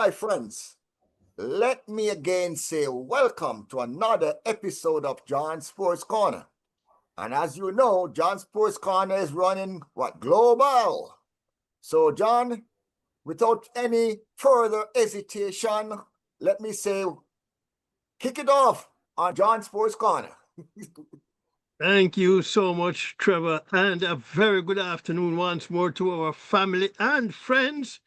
my friends, let me again say welcome to another episode of John Sports Corner. And as you know, John Sports Corner is running global. So, John, without any further hesitation, let me say, kick it off on John Sports Corner. Thank you so much, Trevor, and a very good afternoon once more to our family and friends.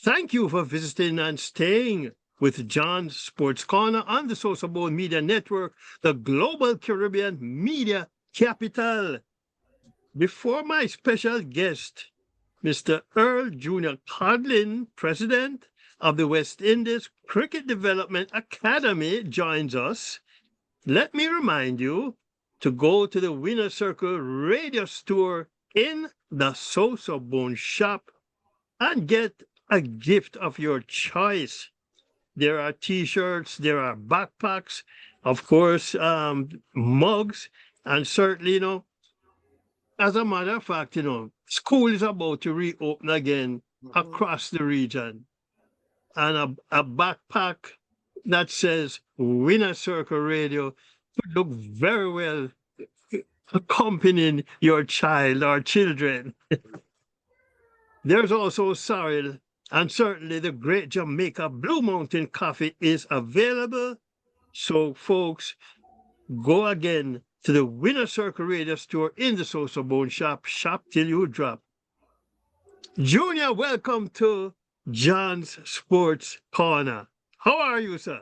Thank you for visiting and staying with John's Sports Corner on the SosoBone Media Network, the global Caribbean media capital. Before my special guest, Mr. Earl Junior Codlin, president of the West Indies Cricket Development Academy, joins us, let me remind you to go to the Winner Circle radio store in the SosoBone shop and get a gift of your choice. There are t-shirts, there are backpacks, of course, mugs, and certainly, as a matter of fact, school is about to reopen again across the region. And a backpack that says Winner Circle Radio would look very well accompanying your child or children. There's also sorrel, and certainly the great Jamaica Blue Mountain coffee is available. So, folks, go again to the Winner Circle Radio store in the SosoBone shop. Shop till you drop. Junior, welcome to John's Sports Corner. How are you, sir?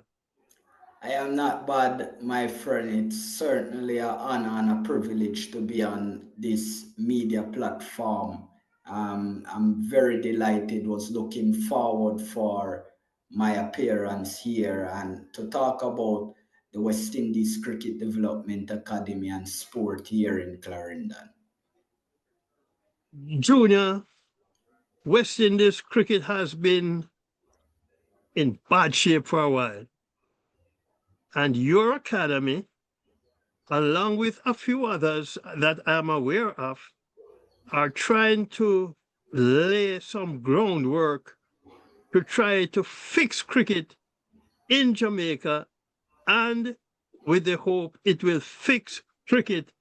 I am not bad, my friend. It's certainly an honor and a privilege to be on this media platform. I'm very delighted, was looking forward for my appearance here and to talk about the West Indies Cricket Development Academy and sport here in Clarendon. Junior, West Indies cricket has been in bad shape for a while. And your academy, along with a few others that I'm aware of, are trying to lay some groundwork to try to fix cricket in Jamaica and with the hope it will fix cricket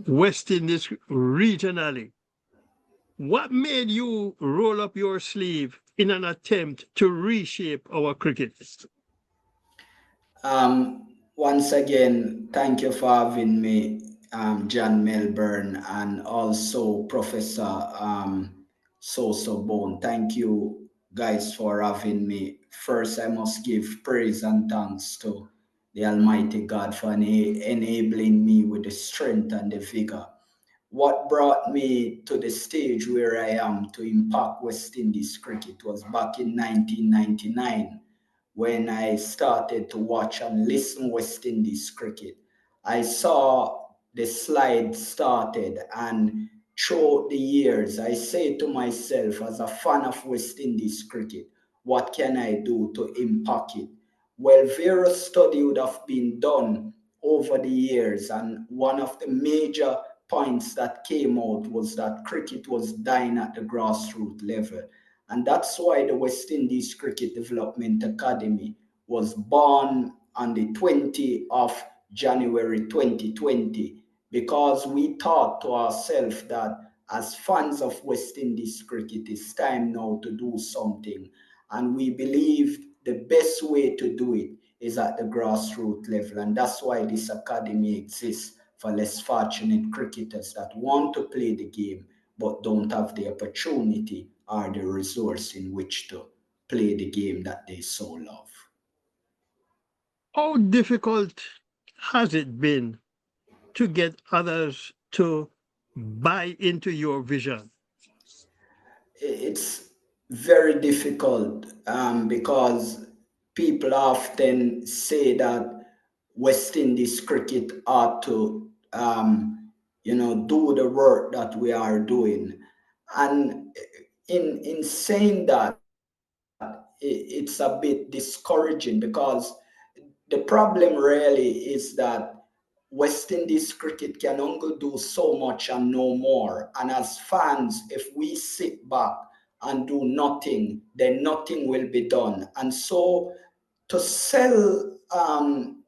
West Indies regionally. What made you roll up your sleeve in an attempt to reshape our cricket? Once again, thank you for having me, John Melbourne, and also Professor SosoBone. Thank you guys for having me. First, I must give praise and thanks to the Almighty God for enabling me with the strength and the vigor. What brought me to the stage where I am to impact West Indies cricket was back in 1999 when I started to watch and listen West Indies cricket. I saw the slide started, and throughout the years, I say to myself, as a fan of West Indies cricket, what can I do to impact it? Well, various studies would have been done over the years, and one of the major points that came out was that cricket was dying at the grassroots level. And that's why the West Indies Cricket Development Academy was born on the 20th of January 2020, because we thought to ourselves that as fans of West Indies cricket, it's time now to do something. And we believed the best way to do it is at the grassroots level. And that's why this academy exists, for less fortunate cricketers that want to play the game but don't have the opportunity or the resource in which to play the game that they so love. How difficult has it been to get others to buy into your vision? It's very difficult because people often say that West Indies cricket ought to, do the work that we are doing. And in saying that, it's a bit discouraging because the problem really is that West Indies cricket can only do so much and no more. And as fans, if we sit back and do nothing, then nothing will be done. And so to sell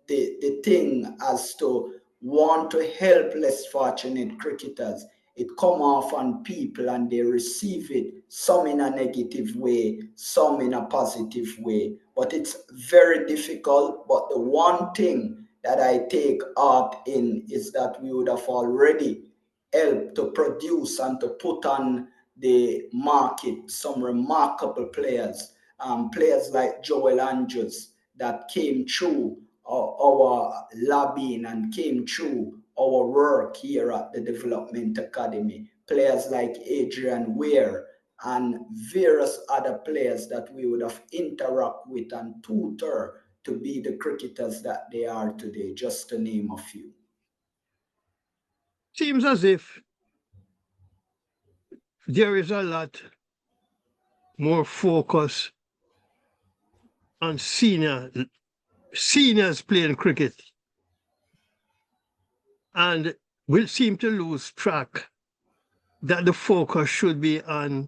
the thing as to want to help less fortunate cricketers, it come off on people and they receive it, some in a negative way, some in a positive way. But it's very difficult. But the one thing that I take heart in is that we would have already helped to produce and to put on the market some remarkable players, players like Joel Andrews that came through our lobbying and came through our work here at the Development Academy. Players like Adrian Weir and various other players that we would have interact with and tutor to be the cricketers that they are today, just to name a few. Seems as if there is a lot more focus on seniors playing cricket, and will seem to lose track that the focus should be on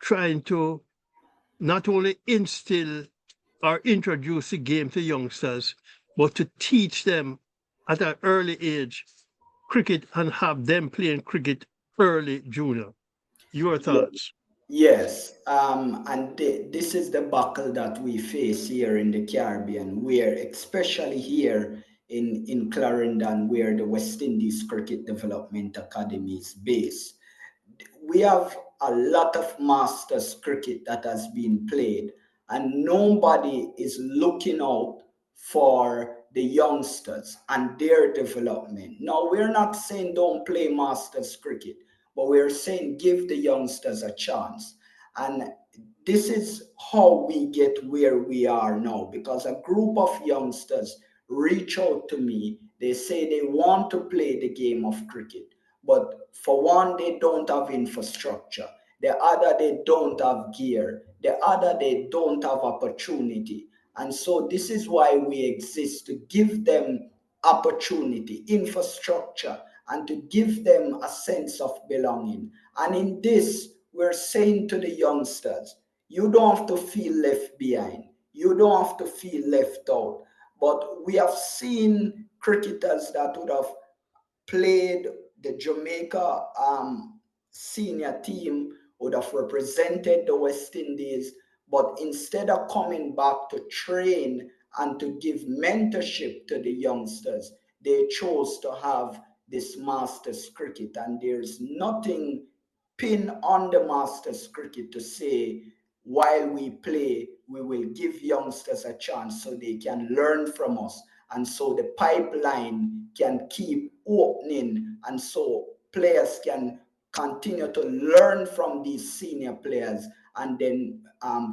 trying to not only instill or introduce the game to youngsters, but to teach them at an early age cricket and have them playing cricket early, Junior. Your thoughts? Yes, and this is the battle that we face here in the Caribbean, where especially here in Clarendon, where the West Indies Cricket Development Academy is based. We have a lot of masters cricket that has been played, and nobody is looking out for the youngsters and their development. Now, we're not saying don't play masters cricket, but we're saying give the youngsters a chance. And this is how we get where we are now, because a group of youngsters reach out to me. They say they want to play the game of cricket, but for one, they don't have infrastructure. The other, they don't have gear. The other, they don't have opportunity. And so this is why we exist, to give them opportunity, infrastructure, and to give them a sense of belonging. And in this, we're saying to the youngsters, you don't have to feel left behind. You don't have to feel left out. But we have seen cricketers that would have played the Jamaica senior team, would have represented the West Indies, but instead of coming back to train and to give mentorship to the youngsters, they chose to have this Masters cricket. And there's nothing pin on the Masters cricket to say, while we play, we will give youngsters a chance so they can learn from us. And so the pipeline can keep opening. And so players can continue to learn from these senior players and then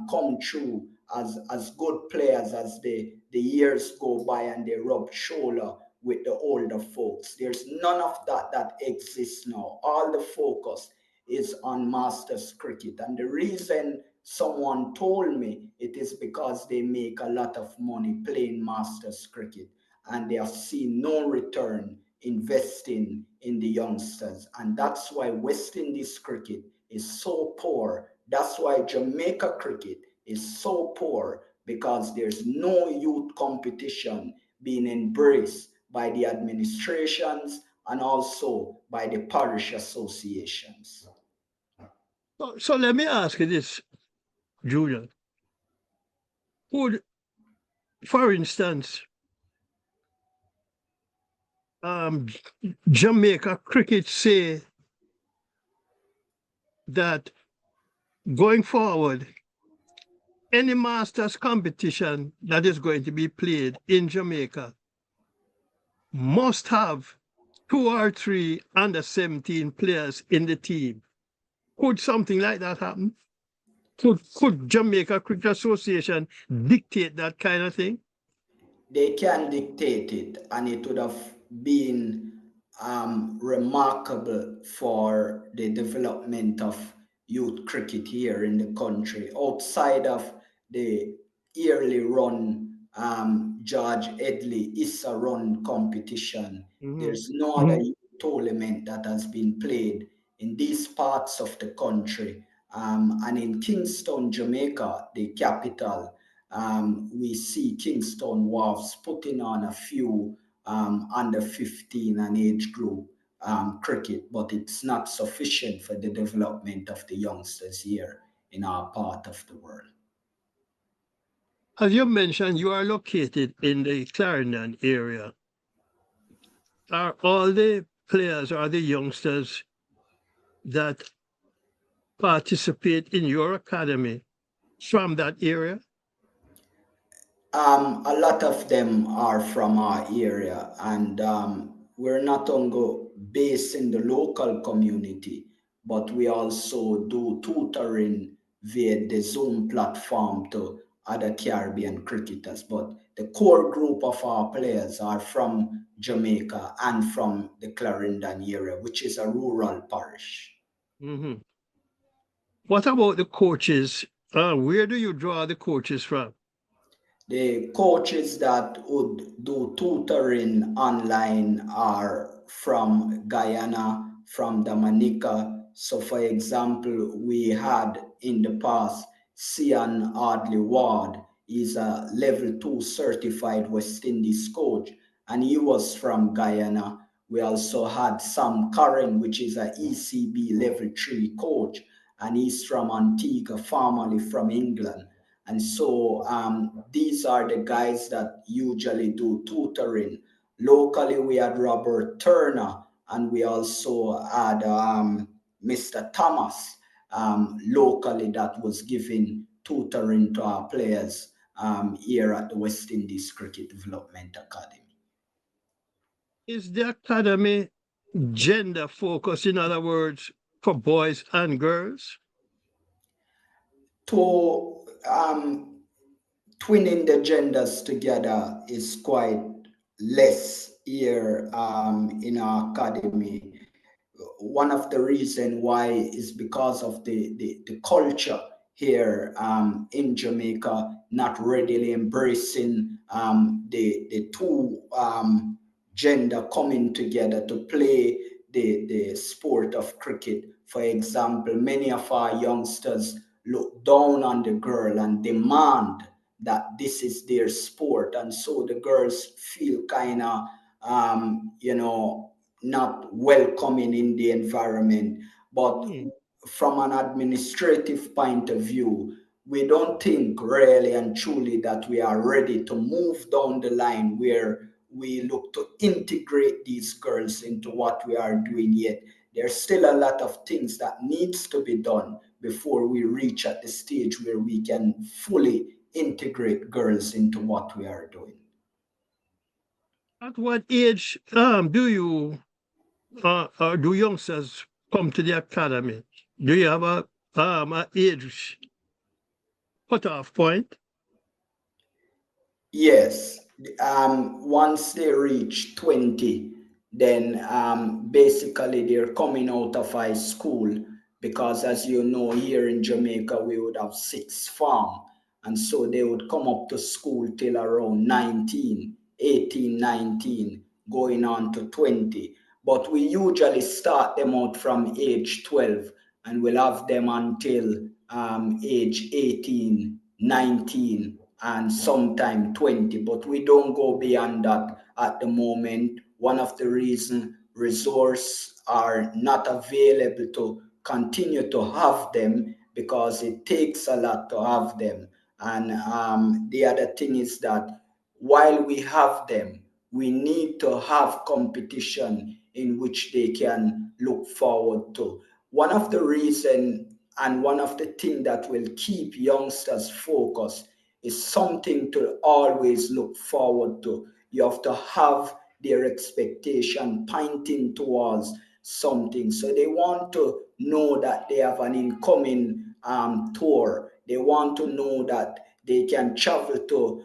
come through as good players as the years go by and they rub shoulder with the older folks. There's none of that exists now. All the focus is on Masters cricket. And the reason someone told me it is because they make a lot of money playing Masters cricket and they have seen no return investing in the youngsters. And that's why West Indies cricket is so poor. That's why Jamaica cricket is so poor, because there's no youth competition being embraced by the administrations and also by the parish associations. So let me ask you this, Julian. Would, for instance, um, Jamaica cricket say that going forward, any Masters competition that is going to be played in Jamaica must have 2 or 3 under 17 players in the team? Could something like that happen? Could Jamaica Cricket Association dictate that kind of thing? They can dictate it, and it would have been remarkable for the development of youth cricket here in the country, outside of the yearly run George Edley Issa run competition. There's no other youth tournament that has been played in these parts of the country And in Kingston, Jamaica, the capital, we see Kingston Wolves putting on a few under 15 and age group cricket, but it's not sufficient for the development of the youngsters here in our part of the world. As you mentioned, you are located in the Clarendon area. Are all the players or the youngsters that participate in your academy from that area? A lot of them are from our area, and we're not only based in the local community, but we also do tutoring via the Zoom platform to other Caribbean cricketers. But the core group of our players are from Jamaica and from the Clarendon area, which is a rural parish. Mm-hmm. What about the coaches? Where do you draw the coaches from? The coaches that would do tutoring online are from Guyana, from Dominica. So, for example, we had in the past Sian Audley Ward. He's a level 2 certified West Indies coach, and he was from Guyana. We also had Sam Curran, which is a ECB level 3 coach, and he's from Antigua, formerly from England. And so these are the guys that usually do tutoring. Locally, we had Robert Turner, and we also had Mr. Thomas locally that was giving tutoring to our players here at the West Indies Cricket Development Academy. Is the academy gender focused, in other words, for boys and girls? To twinning the genders together is quite less here in our academy. One of the reasons why is because of the culture here in Jamaica not readily embracing the two gender coming together to play the sport of cricket. For example, many of our youngsters look down on the girl and demand that this is their sport, and so the girls feel kind of not welcoming in the environment. But from an administrative point of view, we don't think really and truly that we are ready to move down the line where we look to integrate these girls into what we are doing yet. There's still a lot of things that needs to be done before we reach at the stage where we can fully integrate girls into what we are doing. At what age do youngsters come to the academy? Do you have a age cutoff point? Yes. Once they reach 20, then basically they're coming out of high school, because as you know, here in Jamaica, we would have sixth form. And so they would come up to school till around 19, 18, 19, going on to 20. But we usually start them out from age 12, and we'll have them until age 18, 19, and sometime 20, but we don't go beyond that at the moment. One of the reasons resources are not available to continue to have them, because it takes a lot to have them. And the other thing is that while we have them, we need to have competition in which they can look forward to. One of the reasons and one of the things that will keep youngsters focused is something to always look forward to. You have to have their expectation pointing towards something. So they want to know that they have an incoming tour. They want to know that they can travel to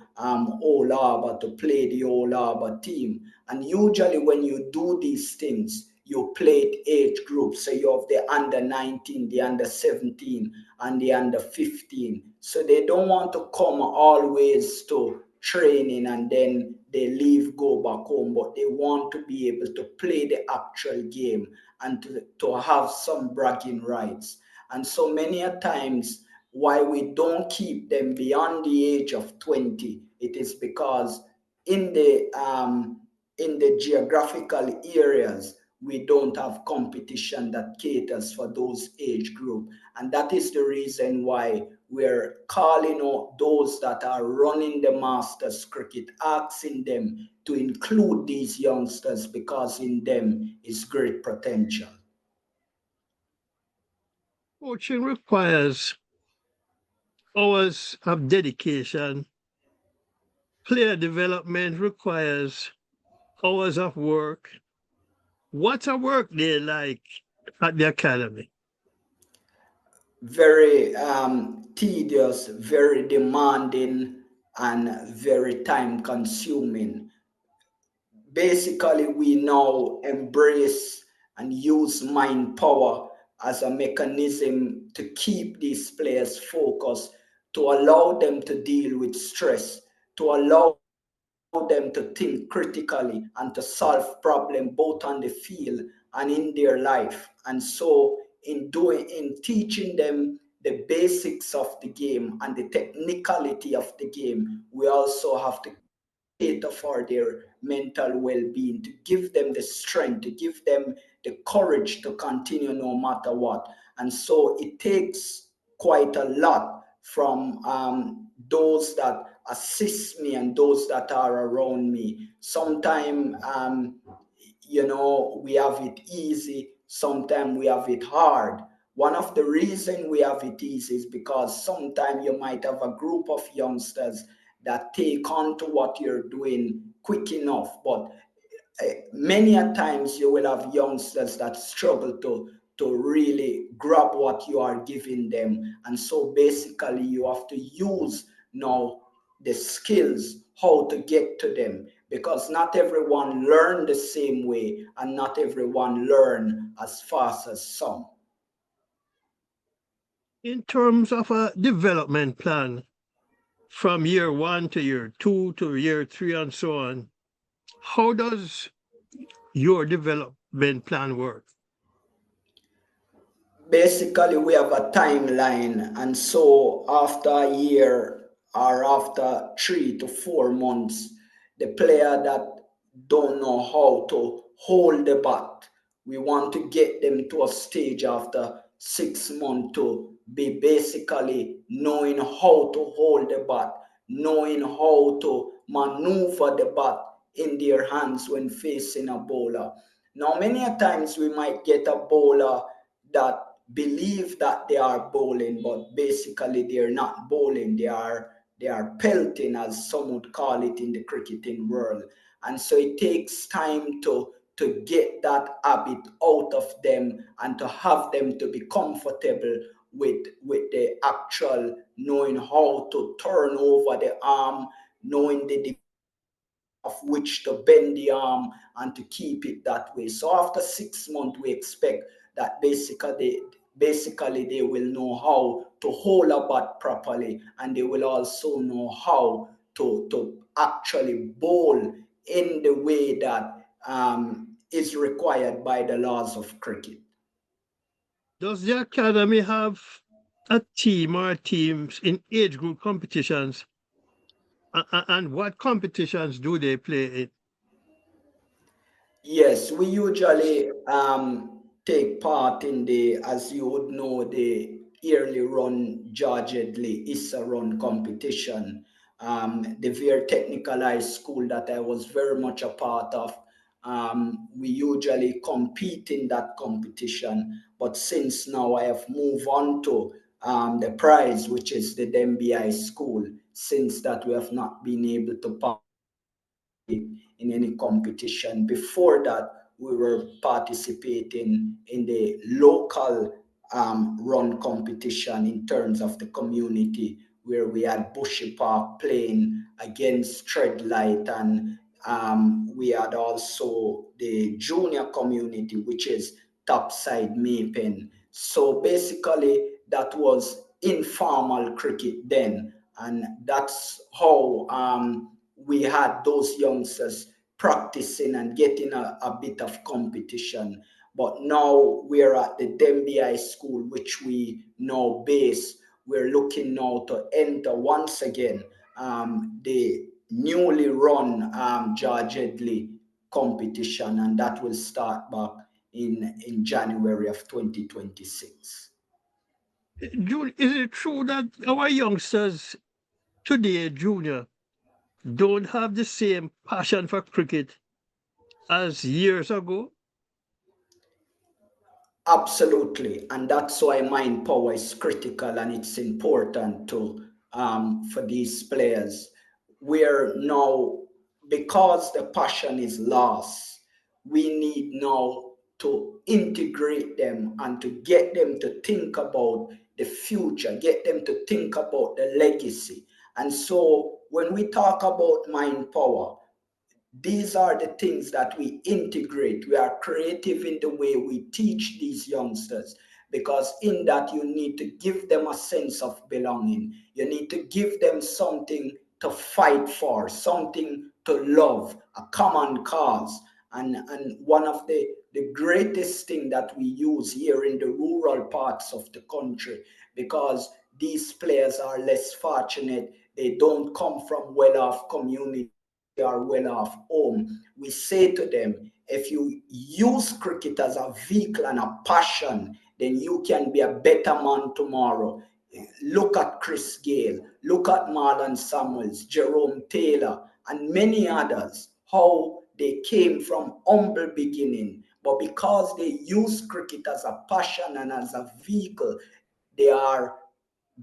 Old Harbour to play the Old Harbour team. And usually when you do these things, you play age groups. So you have the under 19, the under 17, and the under 15. So they don't want to come always to training and then they leave, go back home, but they want to be able to play the actual game and to have some bragging rights. And so many a times, why we don't keep them beyond the age of 20, it is because in the geographical areas, we don't have competition that caters for those age group. And that is the reason why we're calling out those that are running the Masters cricket, asking them to include these youngsters because in them is great potential. Coaching requires hours of dedication. Player development requires hours of work. What's a work day like at the academy? Very tedious, very demanding, and very time consuming. Basically, we now embrace and use mind power as a mechanism to keep these players focused, to allow them to deal with stress, to allow them to think critically and to solve problems both on the field and in their life. And so in teaching them the basics of the game and the technicality of the game, we also have to cater for their mental well-being, to give them the strength, to give them the courage to continue no matter what. And so it takes quite a lot from those that assist me and those that are around me. Sometimes, we have it easy, sometimes we have it hard. One of the reasons we have it easy is because sometimes you might have a group of youngsters that take on to what you're doing quick enough. But many a times you will have youngsters that struggle to really grab what you are giving them. And so basically you have to use now the skills how to get to them, because not everyone learn the same way and not everyone learn as fast as some. In terms of a development plan from year 1 to year 2 to year 3 and so on, how does your development plan work? Basically we have a timeline, and so after a year or after 3 to 4 months, the player that don't know how to hold the bat, we want to get them to a stage after 6 months to be basically knowing how to hold the bat, knowing how to maneuver the bat in their hands when facing a bowler. Now many a times we might get a bowler that believe that they are bowling, but basically they're not bowling. They are pelting, as some would call it in the cricketing world. And so it takes time to get that habit out of them and to have them to be comfortable with the actual knowing how to turn over the arm, knowing the of which to bend the arm and to keep it that way. So after 6 months, we expect that basically they will know how to hold a bat properly, and they will also know how to actually bowl in the way that is required by the laws of cricket. Does the academy have a team or teams in age group competitions? And what competitions do they play in? Yes, we usually take part in the, as you would know, the yearly run George Headley ISA run competition. The very technical high school that I was very much a part of, we usually compete in that competition. But since now I have moved on to the prize, which is the Denby High School, since that we have not been able to participate in any competition. Before that, we were participating in the local run competition in terms of the community, where we had Bushy Park playing against Treadlight, and we had also the junior community, which is Topside Mapen. So basically, that was informal cricket then, and that's how we had those youngsters practicing and getting a bit of competition. But now we're at the Denby High School, which we now base. We're looking now to enter once again the newly run George Headley competition, and that will start back in January of 2026. June, is it true that our youngsters today, Junior, don't have the same passion for cricket as years ago? Absolutely, and that's why mind power is critical and it's important to for these players. We're now, because the passion is lost, we need now to integrate them and to get them to think about the future, get them to think about the legacy. And so when we talk about mind power, these are the things that we integrate. We are creative in the way we teach these youngsters, because in that you need to give them a sense of belonging. You need to give them something to fight for, something to love, a common cause. And one of the greatest thing that we use here in the rural parts of the country, because these players are less fortunate, they don't come from well-off communities, they are well-off home. We say to them, if you use cricket as a vehicle and a passion, then you can be a better man tomorrow. Look at Chris Gale, look at Marlon Samuels, Jerome Taylor, and many others, how they came from humble beginning, but because they use cricket as a passion and as a vehicle, they are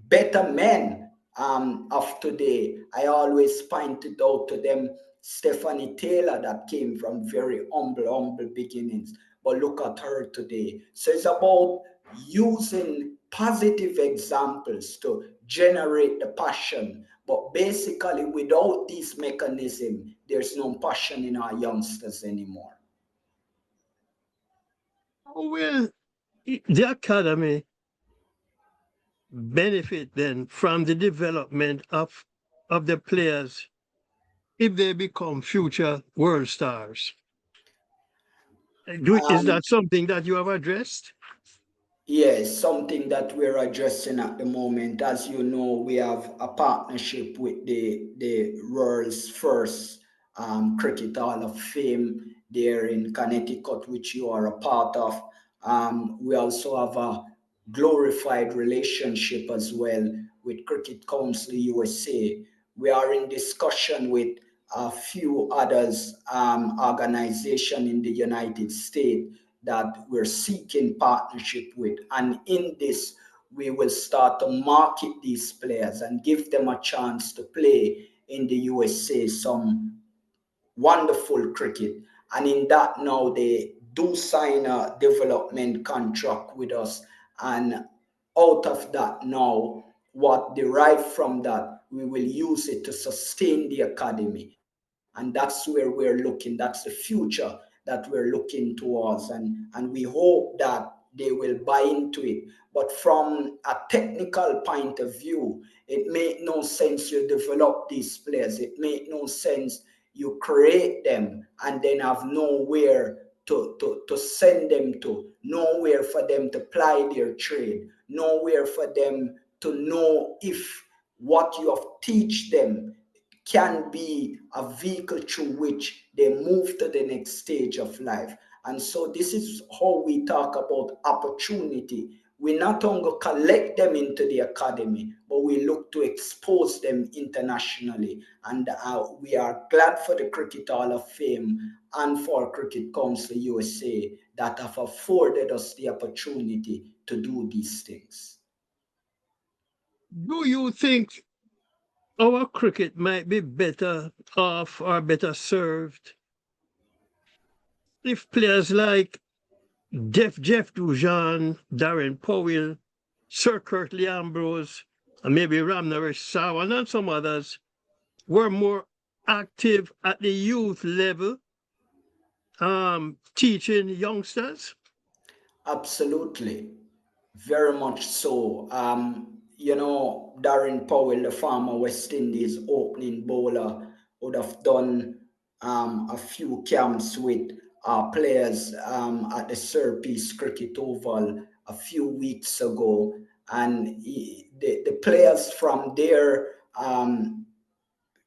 better men of today. I always pointed out to them Stephanie Taylor, that came from very humble beginnings, but look at her today. So it's about using positive examples to generate the passion. But basically, without this mechanism, there's no passion in our youngsters anymore. How will the academy benefit then from the development of the players if they become future world stars? Is Um, that something that you have addressed? Yes, something that we're addressing at the moment. As you know, we have a partnership with the world's first Cricket Hall of Fame there in Connecticut, which you are a part of. We also have a glorified relationship as well with Cricket Council USA. We are in discussion with a few others organization in the United States that we're seeking partnership with. And in this, we will start to market these players and give them a chance to play in the USA some wonderful cricket. And in that now they do sign a development contract with us. And out of that now, what derived from that, we will use it to sustain the academy. And that's where we're looking. That's the future that we're looking towards. And we hope that they will buy into it. But from a technical point of view, it made no sense you develop these players. It made no sense you create them and then have nowhere to send them to, nowhere for them to ply their trade, nowhere for them to know if what you have teach them can be a vehicle through which they move to the next stage of life. And so this is how we talk about opportunity. We not only collect them into the academy, but we look to expose them internationally. And we are glad for the Cricket Hall of Fame and for Cricket Council USA that have afforded us the opportunity to do these things. Do you think our cricket might be better off or better served if players like Jeff Dujan, Darren Powell, Sir Curtly Ambrose, and maybe Ramnaresh Sawan and some others were more active at the youth level, teaching youngsters? Absolutely, very much so. Darren Powell, the former West Indies opening bowler, would have done a few camps with players at the Sir Peace Cricket Oval a few weeks ago, and the players from their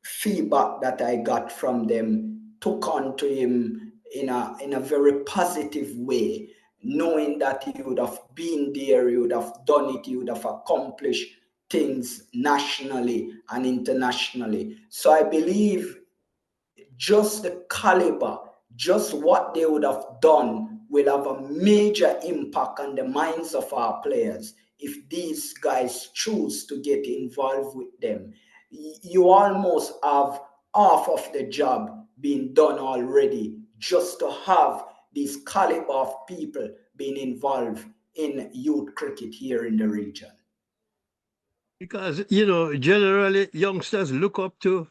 feedback that I got from them took on to him in a very positive way, knowing that he would have been there, he would have done it, he would have accomplished things nationally and internationally. So I believe just the caliber, just what they would have done will have a major impact on the minds of our players if these guys choose to get involved with them. You almost have half of the job being done already just to have these caliber of people being involved in youth cricket here in the region. Because, generally youngsters look up to,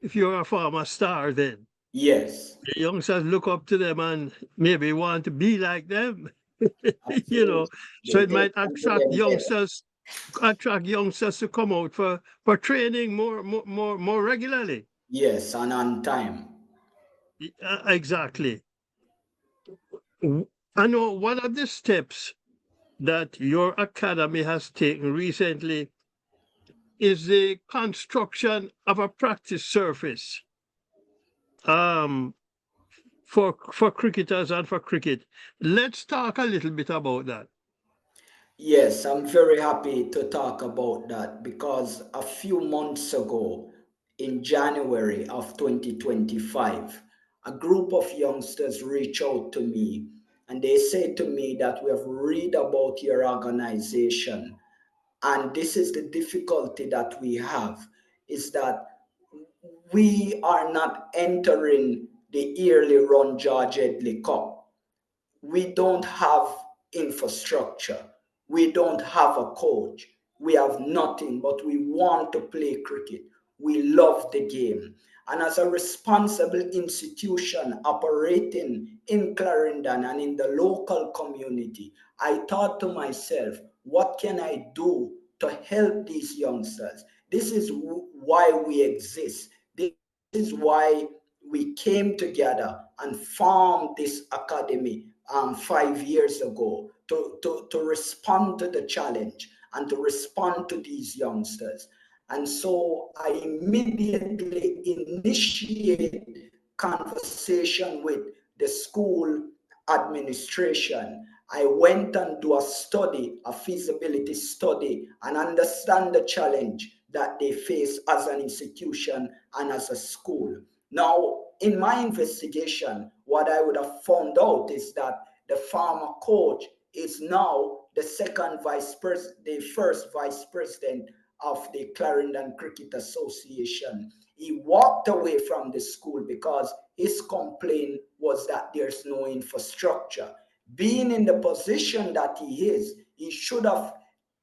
if you're a former star, then Yes, the youngsters look up to them and maybe want to be like them. absolutely. So it They might come to them better. attract youngsters to come out for training more regularly. Yes, and on time. Exactly. I know one of the steps that your academy has taken recently is the construction of a practice surface um, for cricketers and for cricket. Let's talk a little bit about that. Yes, I'm very happy to talk about that because a few months ago, in January of 2025, a group of youngsters reached out to me and they said to me that we have read about your organization, and this is the difficulty that we have, is that we are not entering the yearly run George Headley Cup. We don't have infrastructure. We don't have a coach. We have nothing, but we want to play cricket. We love the game. And as a responsible institution operating in Clarendon and in the local community, I thought to myself, what can I do to help these youngsters? This is why we exist. This is why we came together and formed this academy 5 years ago to respond to the challenge and to respond to these youngsters. And so I immediately initiate conversation with the school administration. I went and do a study, a feasibility study, and understand the challenge that they face as an institution and as a school. Now, in my investigation, what I would have found out is that the former coach is now the second vice president, the first vice president of the Clarendon Cricket Association. He walked away from the school because his complaint was that there's no infrastructure. Being in the position that he is, he should have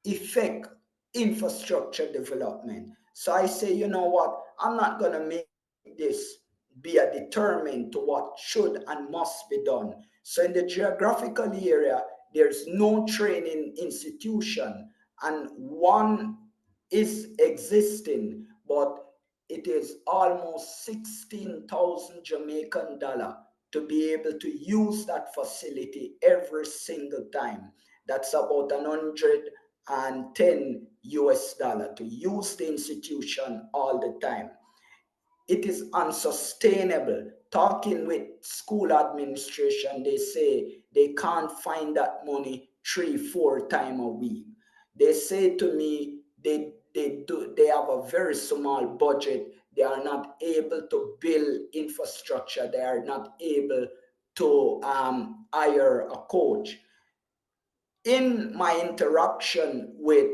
effect infrastructure development. So I say, you know what, I'm not going to make this be a determinant to what should and must be done. So in the geographical area, there's no training institution, and one is existing, but it is almost 16,000 Jamaican dollar to be able to use that facility every single time. That's about 110 US dollar to use the institution all the time. It is unsustainable. Talking with school administration, they say they can't find that money 3-4 times a week. They say to me they have a very small budget. They are not able to build infrastructure. They are not able to hire a coach. In my interaction with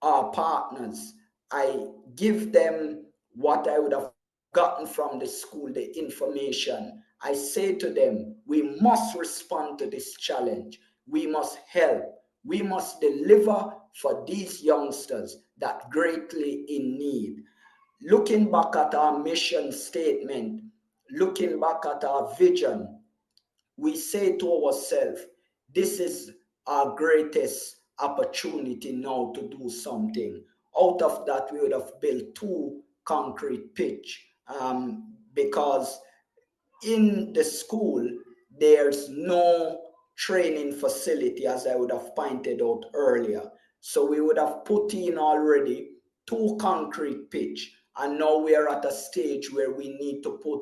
our partners, I give them what I would have gotten from the school, the information. I say to them, we must respond to this challenge. We must help. We must deliver for these youngsters that greatly in need. Looking back at our mission statement, looking back at our vision, we say to ourselves, this is our greatest opportunity now to do something. Out of that, we would have built 2 concrete pitch because in the school, there's no training facility, as I would have pointed out earlier. So we would have put in already 2 concrete pitch, and now we are at a stage where we need to put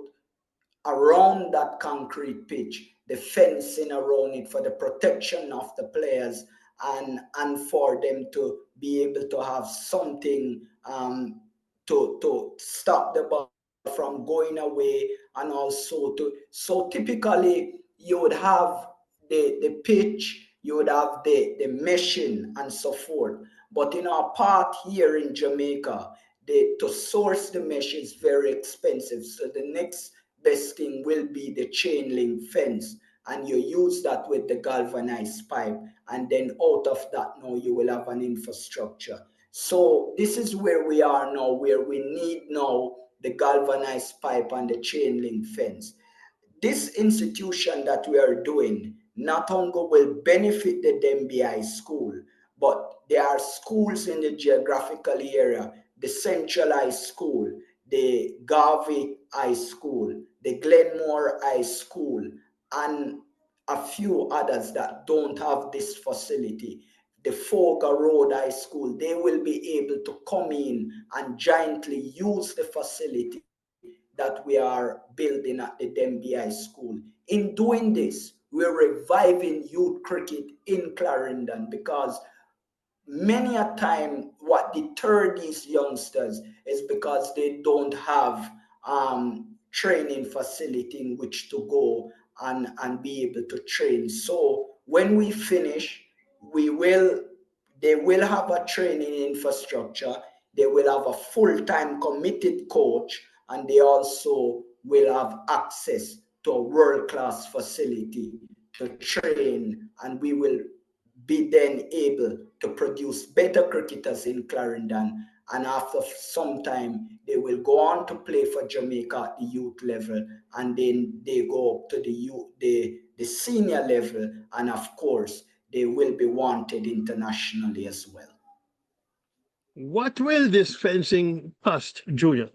around that concrete pitch the fencing around it for the protection of the players, and for them to be able to have something to stop the ball from going away, and also to, so typically you would have the pitch, you would have the meshing and so forth. But in our part here in Jamaica, to source the mesh is very expensive. So the next best thing will be the chain link fence, and you use that with the galvanized pipe, and then out of that now you will have an infrastructure. So this is where we are now, where we need now the galvanized pipe and the chain link fence. This institution that we are doing not only will benefit the Dembi school, but there are schools in the geographical area, the Central High School, the Garvey High School, the Glenmore High School, and a few others that don't have this facility. The Foga Road High School, they will be able to come in and jointly use the facility that we are building at the Dembi School. In doing this, we're reviving youth cricket in Clarendon, because many a time what deter these youngsters is because they don't have training facility in which to go and be able to train. So when we finish, we will they will have a training infrastructure, they will have a full-time committed coach, and they also will have access to a world-class facility to train, and we will be then able to produce better cricketers in Clarendon. And after some time, they will go on to play for Jamaica at the youth level, and then they go up to the senior level, and of course, they will be wanted internationally as well. What will this fencing cost, Junior?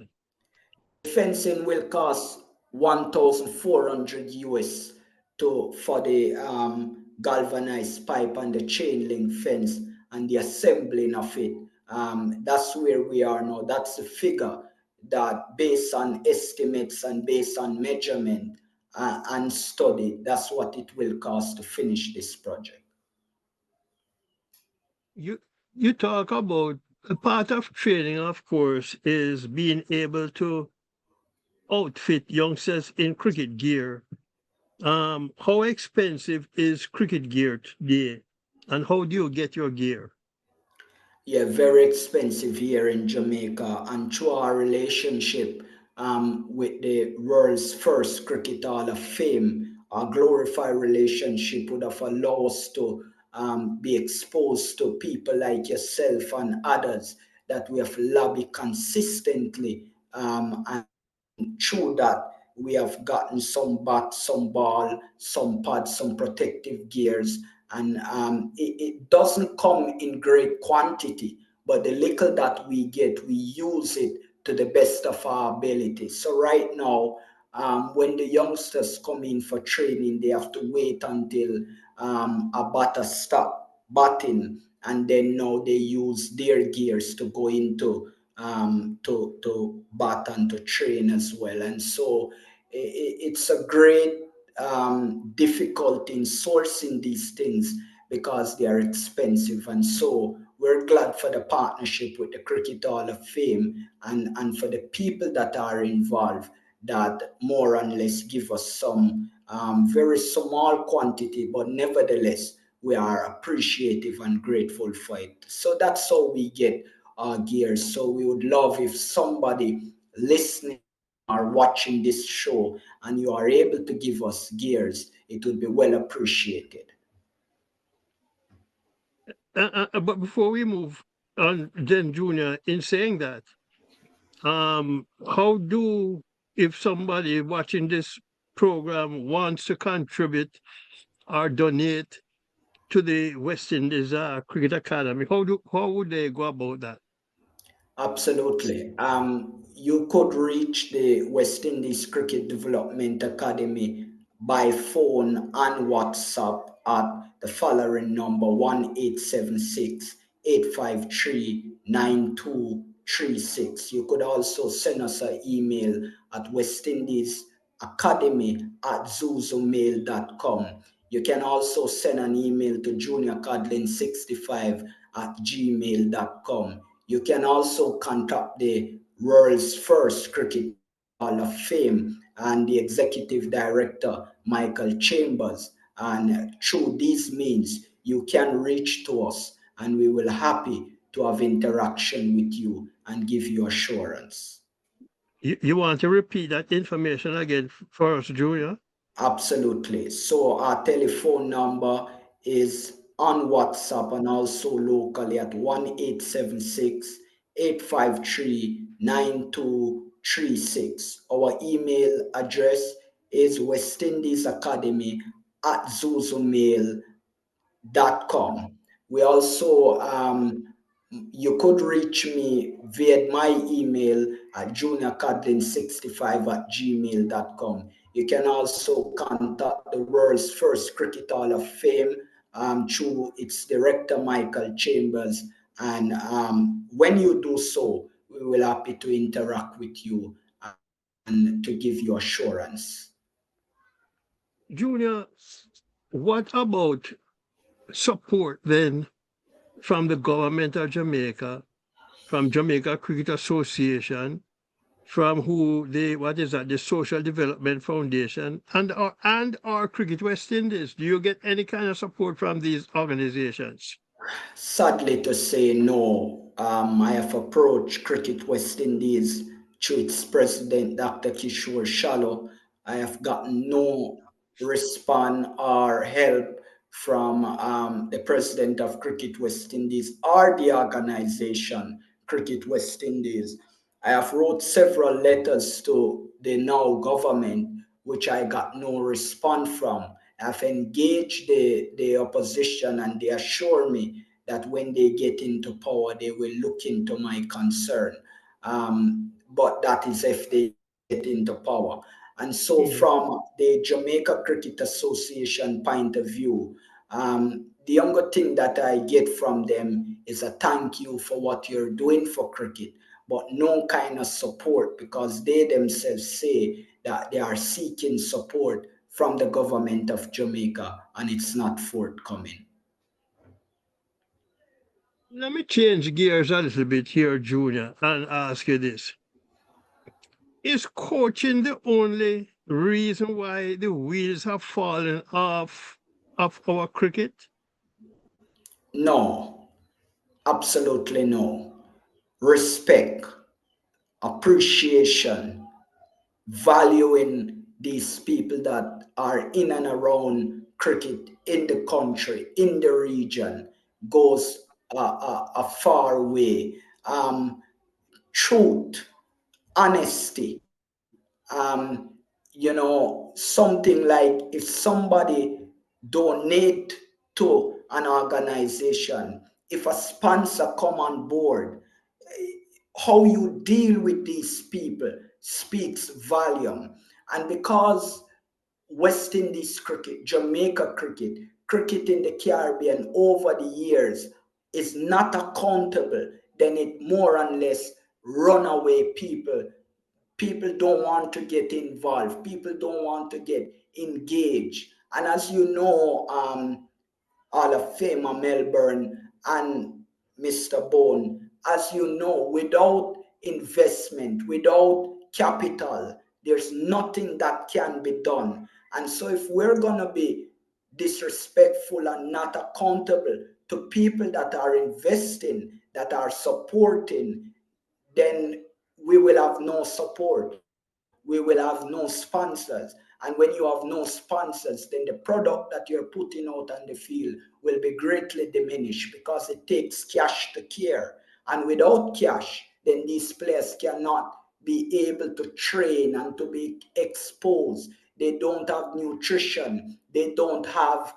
The fencing will cost 1,400 US for the galvanized pipe and the chain link fence and the assembling of it. That's where we are now. That's the figure that, based on estimates and based on measurement and study, that's what it will cost to finish this project. You talk about a part of training, of course, is being able to outfit youngsters in cricket gear. How expensive is cricket gear today, and how do you get your gear? Yeah, very expensive here in Jamaica, and through our relationship with the world's first Cricket Hall of Fame, our glorified relationship would have allowed us to be exposed to people like yourself and others that we have lobbied consistently, and through that we have gotten some bat, some ball, some pads, some protective gears, and it doesn't come in great quantity, but the little that we get, we use it to the best of our ability. So right now, when the youngsters come in for training, they have to wait until a batter stop batting, and then now they use their gears to go into to bat and to train as well. And so it's a great difficulty in sourcing these things because they are expensive. And so we're glad for the partnership with the Cricket Hall of Fame, and for the people that are involved that more or less give us some very small quantity, but nevertheless, we are appreciative and grateful for it. So that's how we get our gears. So we would love if somebody listening or watching this show and you are able to give us gears, it would be well appreciated. But before we move on, then Junior, in saying that, how do, if somebody watching this program wants to contribute or donate to the West Indies Cricket Academy, how would they go about that? Absolutely. You could reach the West Indies Cricket Development Academy by phone and WhatsApp at the following number: 1-876-853-9236. You could also send us an email at westindiesacademy@zozomail.com. You can also send an email to juniorcodlin65@gmail.com. You can also contact the world's first Cricket Hall of Fame and the executive director, Michael Chambers. And through these means, you can reach to us, and we will happy to have interaction with you and give you assurance. You want to repeat that information again for us, Junior? Absolutely. So our telephone number is on WhatsApp and also locally at 1-876-853-9236. Our email address is westindiesacademy@zozomail.com. We also, you could reach me via my email at juniorcodlin65@gmail.com. You can also contact the world's first Cricket Hall of Fame through its director, Michael Chambers. And when you do so, we will happy to interact with you and to give you assurance. Junior, what about support then from the government of Jamaica, from Jamaica Cricket Association, from what is that, the Social Development Foundation, and our Cricket West Indies? Do you get any kind of support from these organizations? Sadly to say, no. I have approached Cricket West Indies through its president, Dr. Kishore Shallow. I have gotten no response or help from the president of Cricket West Indies or the organization Cricket West Indies. I have wrote several letters to the now government, which I got no response from. I've engaged the opposition, and they assure me that when they get into power, they will look into my concern. But that is if they get into power. And so, from Yes. the Jamaica Cricket Association point of view, the only thing that I get from them is a thank you for what you're doing for cricket, but no kind of support, because they themselves say that they are seeking support from the government of Jamaica and it's not forthcoming. Let me change gears a little bit here, Junior, and ask you this. Is coaching the only reason why the wheels have fallen off of our cricket? No, absolutely no. Respect, appreciation, valuing these people that are in and around cricket in the country, in the region, goes a far way. Truth, honesty, something like if somebody donate to an organization, if a sponsor come on board, how you deal with these people speaks volume. And because West Indies cricket, Jamaica cricket, cricket in the Caribbean over the years is not accountable, then it more or less runaway people. People don't want to get involved. People don't want to get engaged. And as you know, Hall of Famer Melbourne and Mr. Bone, as you know, without investment, without capital, there's nothing that can be done. And so, if we're going to be disrespectful and not accountable to people that are investing, that are supporting, then we will have no support. We will have no sponsors. And when you have no sponsors, then the product that you're putting out on the field will be greatly diminished, because it takes cash to care. And without cash, then these players cannot be able to train and to be exposed. They don't have nutrition. They don't have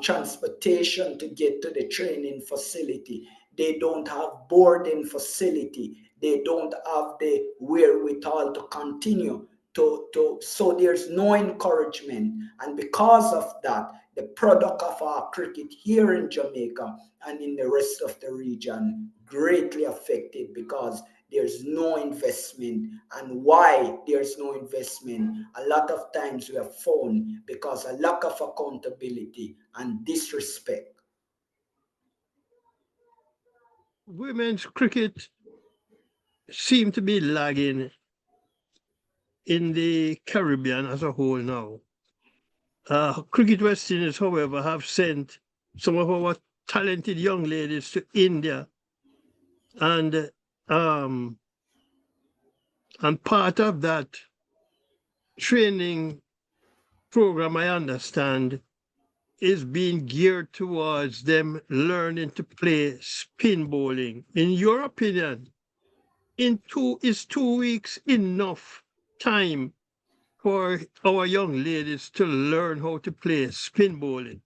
transportation to get to the training facility. They don't have boarding facility. They don't have the wherewithal to continue so there's no encouragement. And because of that, the product of our cricket here in Jamaica and in the rest of the region greatly affected because there's no investment. And why there's no investment, a lot of times we have found because a lack of accountability and disrespect. Women's cricket seem to be lagging in the Caribbean as a whole now. Cricket West Indies, however, have sent some of our talented young ladies to India, and part of that training program, I understand, is being geared towards them learning to play spin bowling. In your opinion, is 2 weeks enough time for our young ladies to learn how to play spin bowling?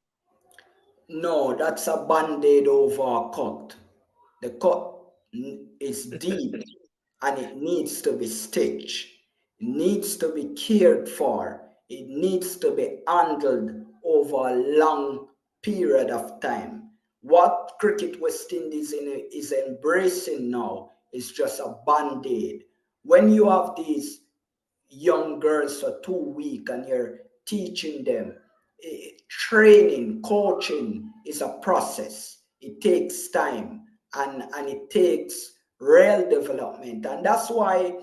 No, that's a band-aid over a cut. The cut is deep and it needs to be stitched. It needs to be cared for. It needs to be handled over a long period of time. What Cricket West Indies is embracing now is just a band-aid. When you have these young girls for 2 weeks and you're teaching them, training, coaching is a process. It takes time and it takes real development. And that's why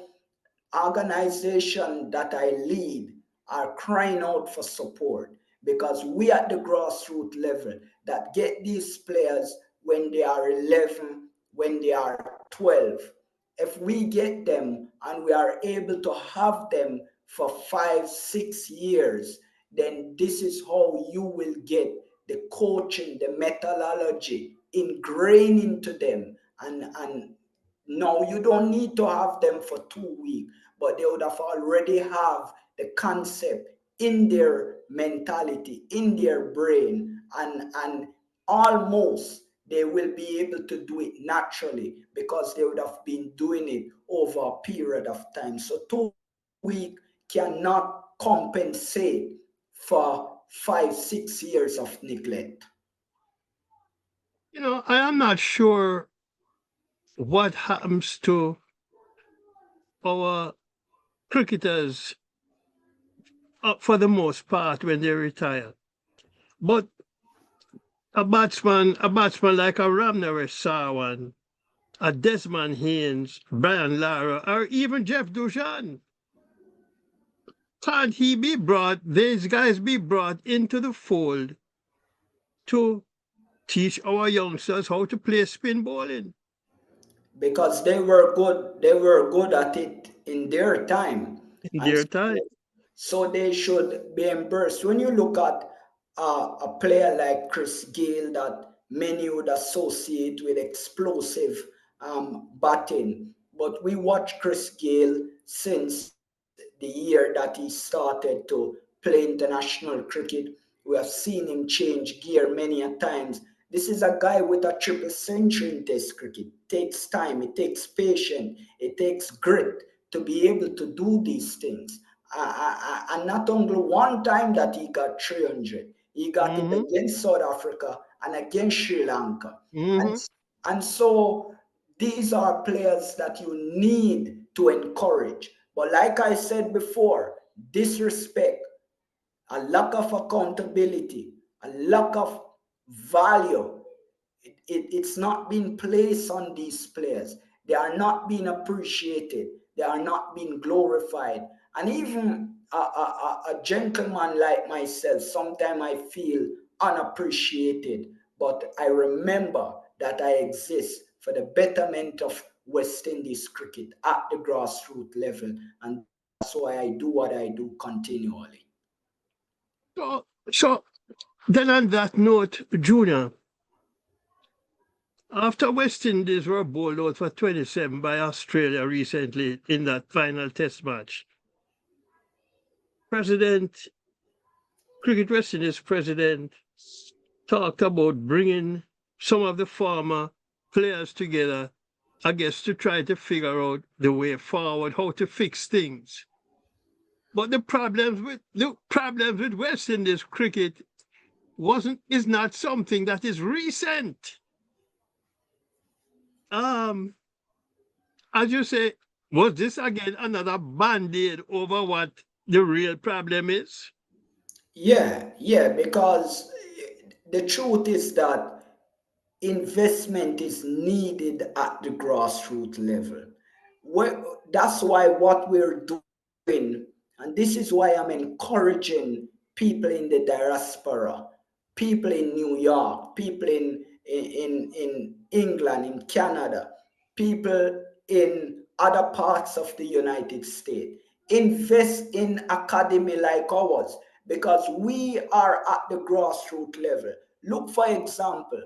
organizations that I lead are crying out for support, because we at the grassroots level that get these players when they are 11, when they are 12, if we get them and we are able to have them for 5, 6 years, then this is how you will get the coaching, the methodology ingrained into them. And no, you don't need to have them for 2 weeks, but they would have already have the concept in their mentality, in their brain, and almost they will be able to do it naturally because they would have been doing it over a period of time. So 2 weeks cannot compensate for 5, 6 years of neglect. I am not sure what happens to our cricketers for the most part when they retire. But a batsman like a Ramnaresh Sarwan, a Desmond Haynes, Brian Lara, or even Jeff Dushan, can't these guys be brought into the fold to teach our youngsters how to play spin bowling? Because they were good at it in their time, In and their time. so they should be embraced. When you look at a player like Chris Gale that many would associate with explosive batting, but we watch Chris Gale since the year that he started to play international cricket. We have seen him change gear many a times. This is a guy with a triple century in Test cricket. It takes time, it takes patience, it takes grit to be able to do these things. And not only one time that he got 300, he got it Mm-hmm. against South Africa and against Sri Lanka. Mm-hmm. And so these are players that you need to encourage. But like I said before, disrespect, a lack of accountability, a lack of value, it's not being placed on these players. They are not being appreciated. They are not being glorified. And even a gentleman like myself, sometimes I feel unappreciated. But I remember that I exist for the betterment of West Indies cricket at the grassroots level. And that's why I do what I do continually. So then on that note, Junior, after West Indies were bowled out for 27 by Australia recently in that final test match, President, Cricket West Indies president talked about bringing some of the former players together, I guess, to try to figure out the way forward, how to fix things. But the problems with West Indies cricket is not something that is recent. As you say, was this again another band-aid over what the real problem is? Yeah, because the truth is that investment is needed at the grassroots level. That's why what we're doing, and this is why I'm encouraging people in the diaspora, people in New York, people in England, in Canada, people in other parts of the United States. Invest in academy like ours because we are at the grassroots level. Look, for example,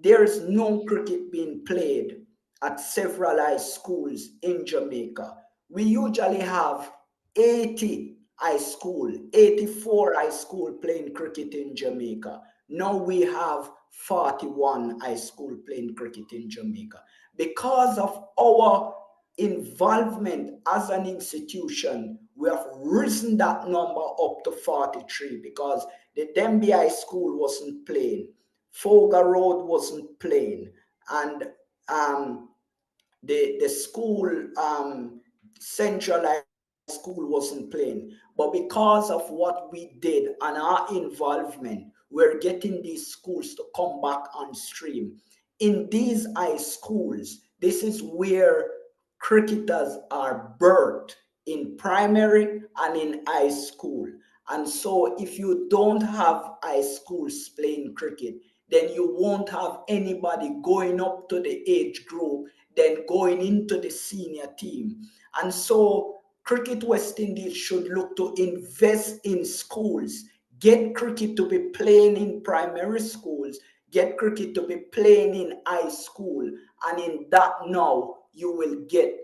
there is no cricket being played at several high schools in Jamaica. We usually have 80 high school, 84 high school playing cricket in Jamaica. Now we have 41 high school playing cricket in Jamaica. Because of our involvement as an institution, we have risen that number up to 43 because the Denby High School wasn't playing. Folga Road wasn't playing, and the school, Central High School wasn't playing. But because of what we did and our involvement, we're getting these schools to come back on stream. In these high schools, this is where cricketers are birthed, in primary and in high school. And so if you don't have high schools playing cricket, then you won't have anybody going up to the age group, then going into the senior team. And so Cricket West Indies should look to invest in schools, get cricket to be playing in primary schools, get cricket to be playing in high school, and in that now you will get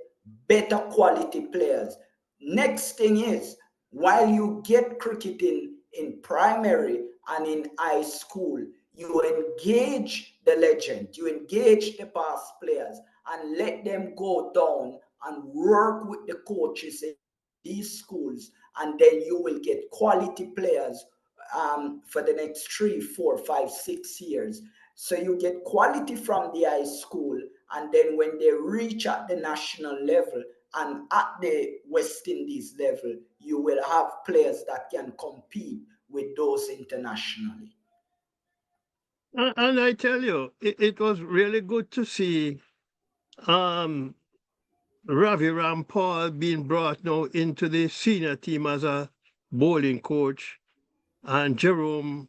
better quality players. Next thing is, while you get cricket in primary and in high school, you engage the legend, you engage the past players, and let them go down and work with the coaches in these schools, and then you will get quality players for the next 3, 4, 5, 6 years. So you get quality from the high school, and then when they reach at the national level and at the West Indies level, you will have players that can compete with those internationally. And I tell you, it was really good to see um, Ravi Rampal being brought now into the senior team as a bowling coach, and Jerome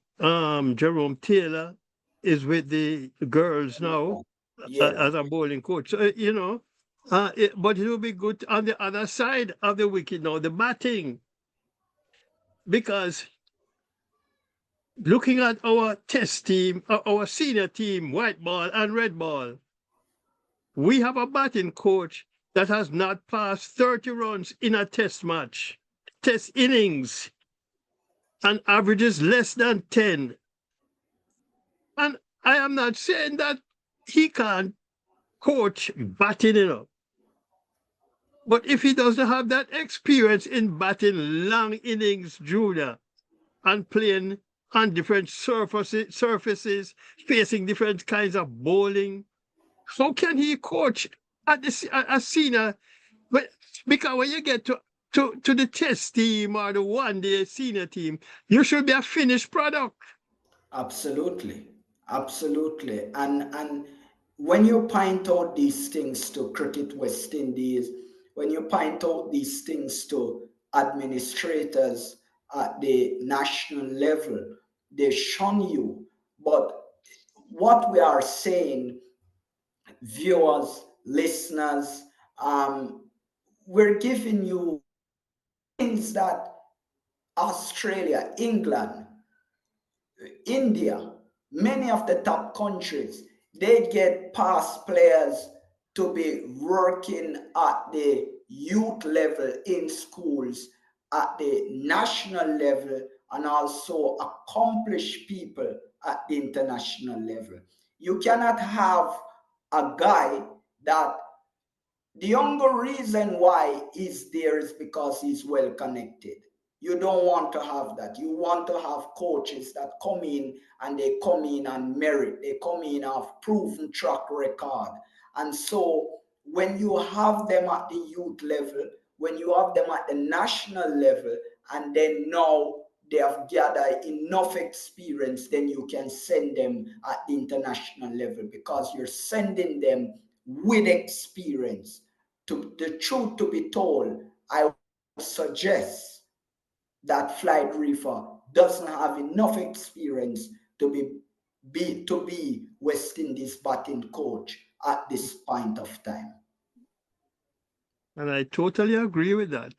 Taylor is with the girls now Yeah. as a bowling coach. So, but it will be good on the other side of the wicket now, the batting, because looking at our test team, our senior team, white ball and red ball, we have a batting coach that has not passed 30 runs in a test match, test innings, and averages less than 10. And I am not saying that he can't coach batting, but if he doesn't have that experience in batting long innings, Junior, and playing on different surfaces, facing different kinds of bowling, how can he coach at a senior? But because when you get to the test team or the one-day senior team, you should be a finished product. Absolutely, absolutely. And when you point out these things to Cricket West Indies, when you point out these things to administrators at the national level, they shun you. But what we are saying, viewers, listeners, we're giving you things that Australia, England, India, many of the top countries, they get past players to be working at the youth level in schools, at the national level, and also accomplished people at the international level. You cannot have a guy that the only reason why he's there is because he's well connected. You don't want to have that. You want to have coaches that come in and they come in on merit. They come in of proven track record. And so when you have them at the youth level, when you have them at the national level, and then now they have gathered enough experience, then you can send them at the international level because you're sending them with experience. To the truth to be told, I would suggest that Flight Reefer doesn't have enough experience to be West Indies batting coach at this point of time. And I totally agree with that.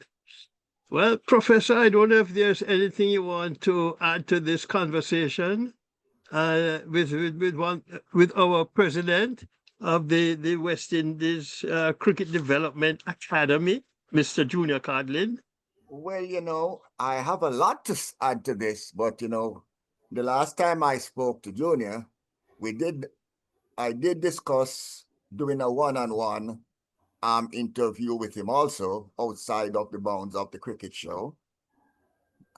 Well, Professor, I don't know if there's anything you want to add to this conversation with our president of the West Indies Cricket Development Academy, Mr. Junior Codlin. Well, I have a lot to add to this, but the last time I spoke to Junior, I did discuss doing a one-on-one interview with him also outside of the bounds of the cricket show.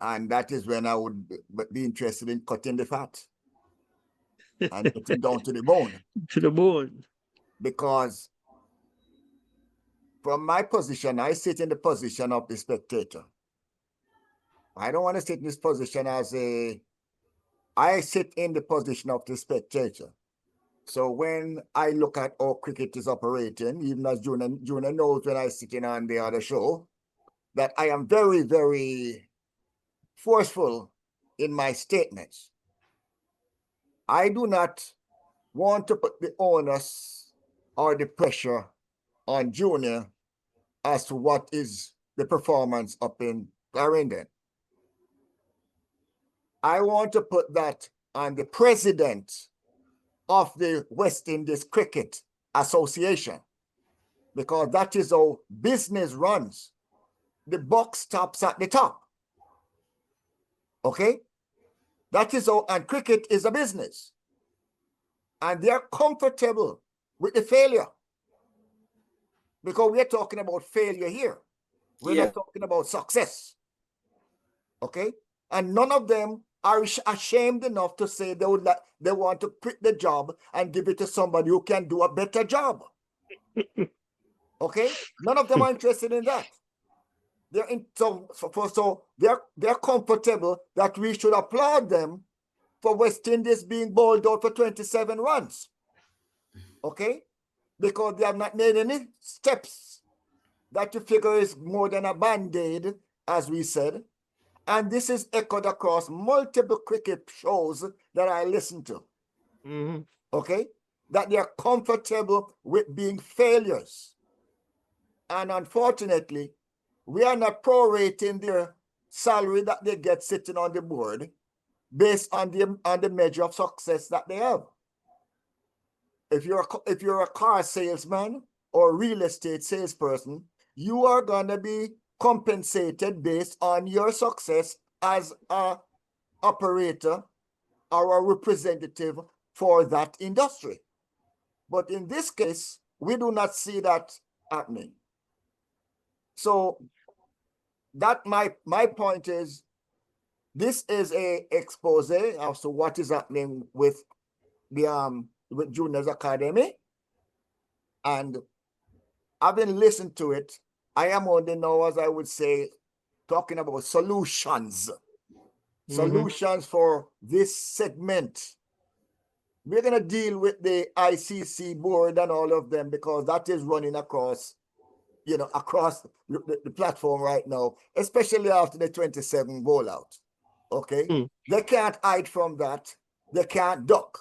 And that is when I would be interested in cutting the fat and getting down to the bone. To the bone. Because from my position, I sit in the position of the spectator. I don't want to sit in this position I sit in the position of the spectator. So when I look at how cricket is operating, even as Junior knows when I sit in on the other show, that I am very, very forceful in my statements. I do not want to put the onus or the pressure on Junior as to what is the performance up in Clarendon. I want to put that on the president of the West Indies Cricket Association, because that is how business runs. The buck stops at the top. Okay? That is how, and cricket is a business. And they're comfortable with the failure. Because we're talking about failure here. We're not talking about success. Okay? And none of them are ashamed enough to say they want to quit the job and give it to somebody who can do a better job. Okay? None of them are interested in that. They're comfortable that we should applaud them for West Indies being bowled out for 27 runs. Okay? Because they have not made any steps that you figure is more than a band-aid, as we said. And this is echoed across multiple cricket shows that I listen to. Mm-hmm. Okay? That they are comfortable with being failures. And unfortunately, we are not prorating their salary that they get sitting on the board based on the measure of success that they have. If you're a car salesman or real estate salesperson, you are going to be compensated based on your success as a operator or a representative for that industry. But in this case, we do not see that happening. So that my point is, this is a expose as to what is happening with the with Junior's Academy. And having listened to it, I am only now, as I would say, talking about solutions. Mm-hmm. Solutions for this segment. We're going to deal with the ICC board and all of them because that is running across, across the platform right now, especially after the 27 rollout. Okay? Mm. They can't hide from that. They can't duck.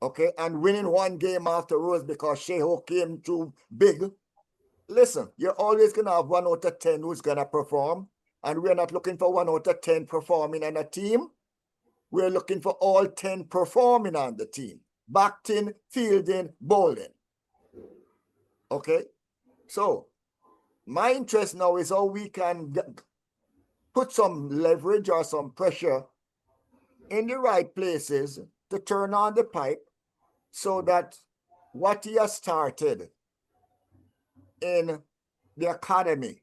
Okay? And winning one game afterwards because Sheho came too big. Listen, you're always going to have 1 out of 10 who's going to perform. And we're not looking for 1 out of 10 performing on a team. We're looking for all 10 performing on the team. Batting, fielding, bowling. Okay? So, my interest now is how we can put some leverage or some pressure in the right places to turn on the pipe so that what he has started in the academy,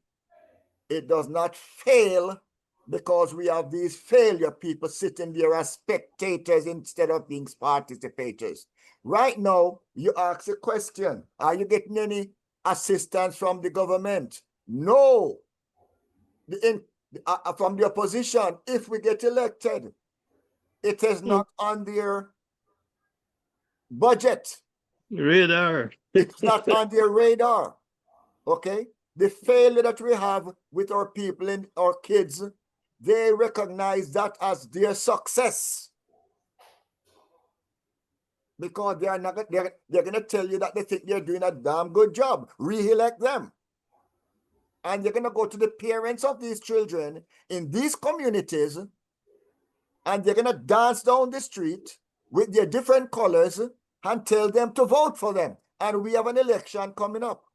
it does not fail because we have these failure people sitting there as spectators instead of being participators. Right now, you ask a question, are you getting any assistance from the government? No. From the opposition, if we get elected, it is not on their budget. Radar. It's not on their radar. Okay? The failure that we have with our people and our kids, they recognize that as their success. Because they're going to tell you that they think they're doing a damn good job. Re-elect them. And they're going to go to the parents of these children in these communities, and they're going to dance down the street with their different colors and tell them to vote for them. And we have an election coming up.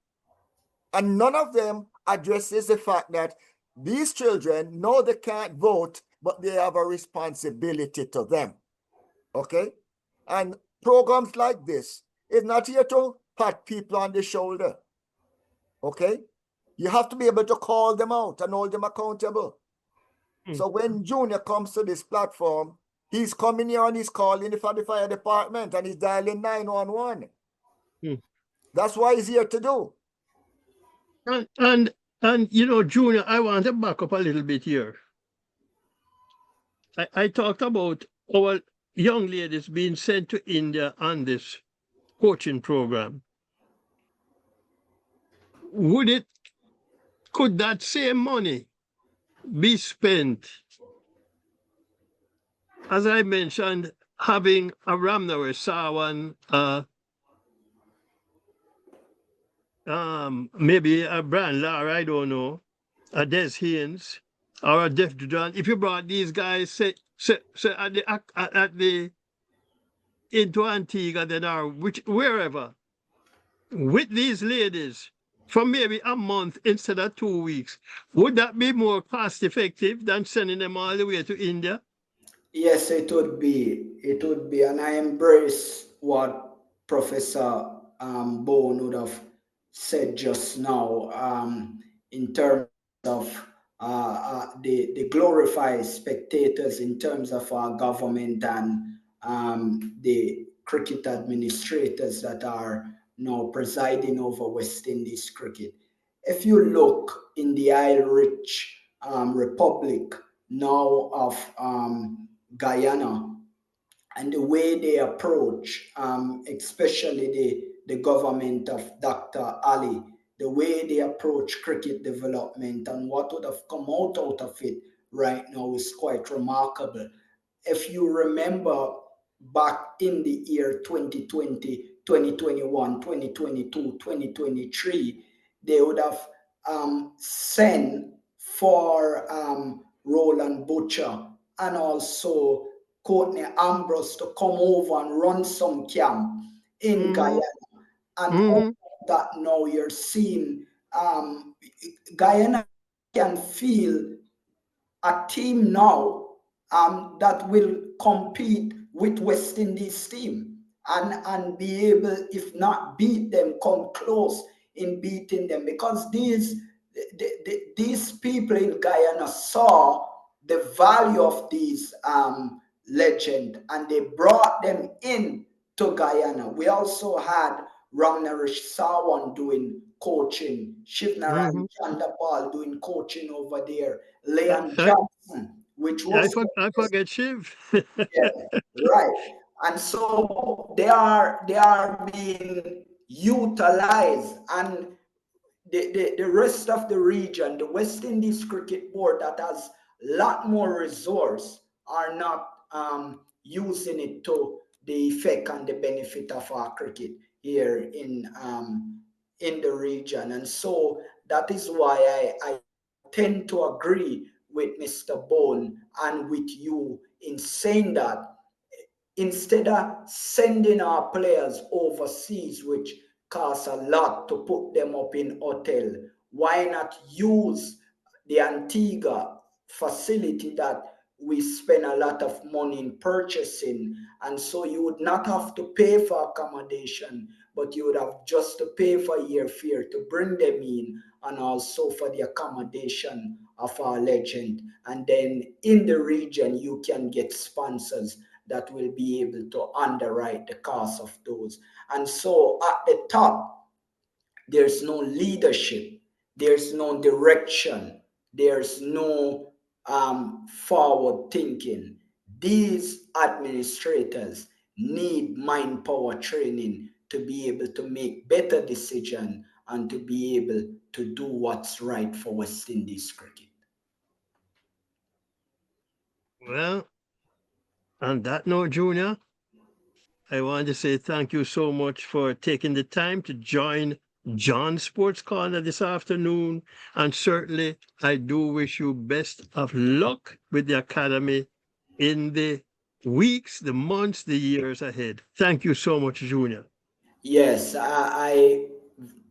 And none of them addresses the fact that these children know they can't vote, but they have a responsibility to them. Okay? And programs like this is not here to pat people on the shoulder. Okay? You have to be able to call them out and hold them accountable. So when Junior comes to this platform, he's coming here and he's calling for the fire department and he's dialing 911. That's what he's here to do. And you know, Junior, I want to back up a little bit here. I talked about our young ladies being sent to India on this coaching program. Could that same money be spent, as I mentioned, having a Ramnawer Sawan, maybe a Brand Lar, I don't know, a Des Haynes, or a Def Dudan? If you brought these guys say at the into Antigua then or wherever, with these ladies for maybe a month instead of 2 weeks, would that be more cost effective than sending them all the way to India? Yes, it would be. It would be. And I embrace what Professor Bone would have said just now in terms of the glorified spectators in terms of our government and the cricket administrators that are now presiding over West Indies cricket. If you look in the Irish Republic now of Guyana, and the way they approach, especially the government of Dr. Ali, the way they approach cricket development and what would have come out of it right now is quite remarkable. If you remember back in the year 2020, 2021, 2022, 2023, they would have sent for Roland Butcher and also Courtney Ambrose to come over and run some camp in Guyana. And that now you're seeing Guyana can feel a team now that will compete with West Indies team and be able, if not beat them, come close in beating them, because these people in Guyana saw the value of these legend and they brought them in to Guyana. We also had Ramnarish Sawan doing coaching, Shivnarayan Chandapal doing coaching over there, Leon Johnson, which was I forget Shiv. yeah, right. And so they are being utilized, and the rest of the region, the West Indies Cricket Board that has a lot more resource, are not using it to the effect and the benefit of our cricket here in the region. And so that is why I tend to agree with Mr. Bone and with you in saying that instead of sending our players overseas, which costs a lot to put them up in hotel, why not use the Antigua facility that we spend a lot of money in purchasing And so you would not have to pay for accommodation, but you would have just to pay for year fare to bring them in, and also for the accommodation of our legend. And then in the region, you can get sponsors that will be able to underwrite the cost of those. And so at the top, there's no leadership, there's no direction, there's no forward thinking. These administrators need mind power training to be able to make better decisions and to be able to do what's right for West Indies cricket. Well, on that note, Junior, I want to say thank you so much for taking the time to join John's Sports Corner this afternoon. And certainly, I do wish you best of luck with the Academy in the weeks, the months, the years ahead. Thank you so much, Junior. Yes, I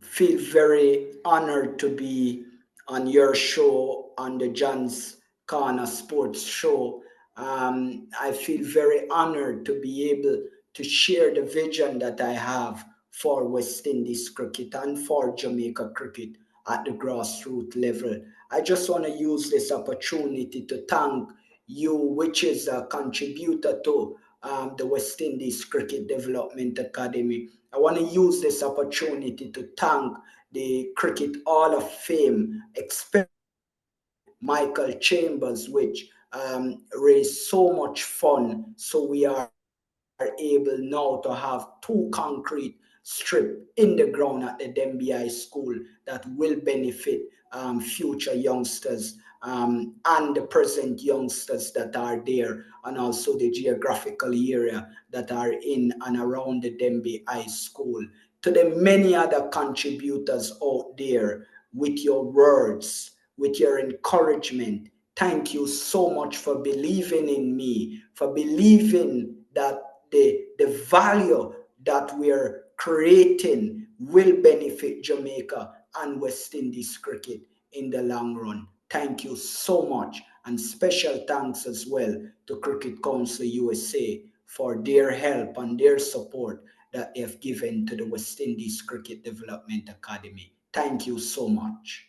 feel very honored to be on your show, on the John's Corner Sports Show. I feel very honored to be able to share the vision that I have for West Indies cricket and for Jamaica cricket at the grassroots level. I just want to use this opportunity to thank you, which is a contributor to the West Indies Cricket Development Academy. I want to use this opportunity to thank the Cricket Hall of Fame, especially Michael Chambers, which raised so much fund. So we are able now to have two concrete strip in the ground at the Denby High School that will benefit future youngsters and the present youngsters that are there, and also the geographical area that are in and around the Denby High School. To the many other contributors out there, with your words, with your encouragement, thank you so much for believing in me, for believing that the value that we're creating will benefit Jamaica and West Indies cricket in the long run. Thank you so much, and special thanks as well to Cricket Council USA for their help and their support that they have given to the West Indies Cricket Development Academy. Thank you so much.